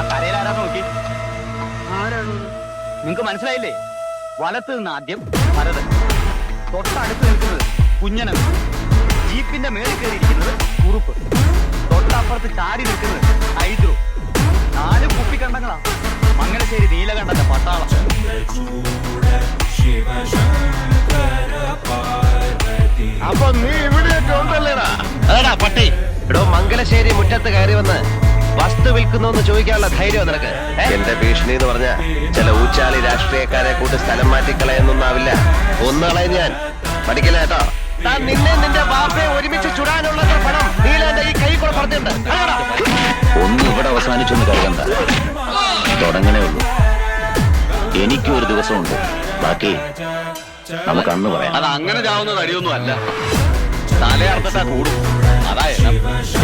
ആ കരയിലാരാ നോക്കി? ആരാണ്? നിങ്ങക്ക് മനസ്സിലായില്ലേ? വലത്ത് നിന്ന് ആദ്യം ഭരതൻ, തൊട്ടടുത്ത് നിൽക്കുന്നത് കുഞ്ഞനൻ, ജീപ്പിന്റെ മേളിൽ കയറിയിരിക്കുന്നത് കുറുപ്പ്, തൊട്ടപ്പുറത്ത് ചാടി നിൽക്കുന്നത് ഹൈദ്രു. 4 കുപ്പിക്കണ്ടങ്ങളാ മംഗലശ്ശേരി നീലകണ്ഠന്റെ പട്ടാളം. അപ്പൊ നീ ഇവിടെയൊക്കെ ഉണ്ടല്ലേടാ? അതാ പട്ടി. എടോ, മംഗലശ്ശേരി മുറ്റത്ത് കയറി വന്ന് വസ്തു വിൽക്കുന്നോന്ന് ചോദിക്കാനുള്ള ധൈര്യം നിനക്ക്? എന്റെ ഭീഷണി എന്ന് പറഞ്ഞ ചില ഊച്ചാലി രാഷ്ട്രീയക്കാരെ കൂട്ടി സ്ഥലം മാറ്റിക്കളയെന്നൊന്നാവില്ല. ഒന്നളയും ഞാൻ പഠിക്കില്ല കേട്ടോ. താൻ നിന്നെ നിന്റെ ബാപ്പയെ ഒരുമിച്ച് ചുടാനുള്ള പണം നീലാന്റെ ഈ കൈ കൂടെ പറഞ്ഞിട്ടുണ്ട്. ഒന്നും ഇവിടെ അവസാനിച്ചൊന്ന് കരുതണ്ട, തുടങ്ങണേ ഉള്ളൂ. എനിക്കും ഒരു ദിവസമുണ്ട്, ബാക്കി നമുക്ക് അന്ന് പറയാം. അത് അങ്ങനെ ചാവുന്നത് അടിയൊന്നും അല്ല, തലയർത്തിട്ടാ കൂടും.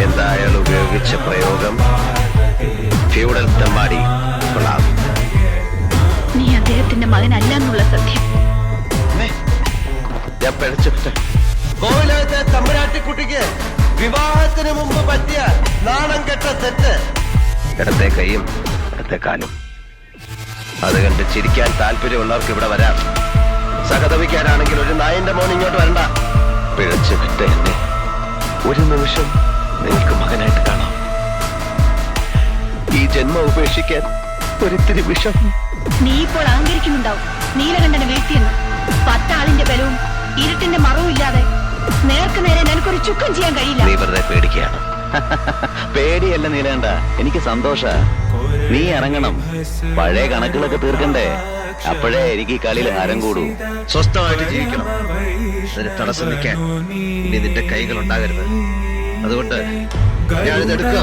എന്തായാലും ഉപയോഗിച്ച പ്രയോഗം ഫ്യൂഡൽ തെമ്മാടി കൊള്ളാം. നീ അദ്ദേഹത്തിന്റെ മകനല്ല എന്നുള്ള സത്യം ഞാൻ പിഴച്ചു. കോവിലകത്തെ തമ്പുരാട്ടിക്കുട്ടിക്ക് വിവാഹത്തിന് മുമ്പ് പറ്റിയ നാണം കെട്ട തെറ്റ്. ഇടത്തെ കൈയും ഇടത്തെ കാലും. അത് കണ്ട് ചിരിക്കാൻ താല്പര്യമുള്ളവർക്ക് ഇവിടെ വരാം. സഹതപിക്കാനാണെങ്കിൽ ഒരു നായന്റെ മോൻ ഇങ്ങോട്ട് വരണ്ട. പിഴച്ചു വിട്ട എന്നെ ഒരു നിമിഷം നിങ്ങൾക്ക് മകനായിട്ട് കാണാം. ഈ ജന്മം ഉപേക്ഷിക്കാൻ ഒരിത്തിരി വിഷം. നീ ഇപ്പോൾ അഹങ്കരിക്കുന്നുണ്ടാവും നീലകണ്ഠനെ വീഴ്ത്തിയെന്ന്. 10 ആളിന്റെ ബലവും ഇരുട്ടിന്റെ മറവും ഇല്ലാതെ നേർക്ക് നേരെ നിനക്കൊരു ചുക്കം ചെയ്യാൻ കഴിയില്ല. നീ വെറുതെ പേടിക്കുകയാണ്. പേടിയല്ല നീലേണ്ട, എനിക്ക് സന്തോഷ. നീ ഇറങ്ങണം, പഴയ കണക്കുകളൊക്കെ തീർക്കണ്ടേ. അപ്പോഴേ എനിക്ക് ഈ കളിയിൽ ഹരം കൂടൂ. സ്വസ്ഥമായിട്ട് ജീവിക്കണം. അതിന് തടസ്സം നിൽക്കാൻ ഇനി നിന്റെ കൈകൾ ഉണ്ടാകരുത്. അതുകൊണ്ട് ഞാനിതെടുക്കുക.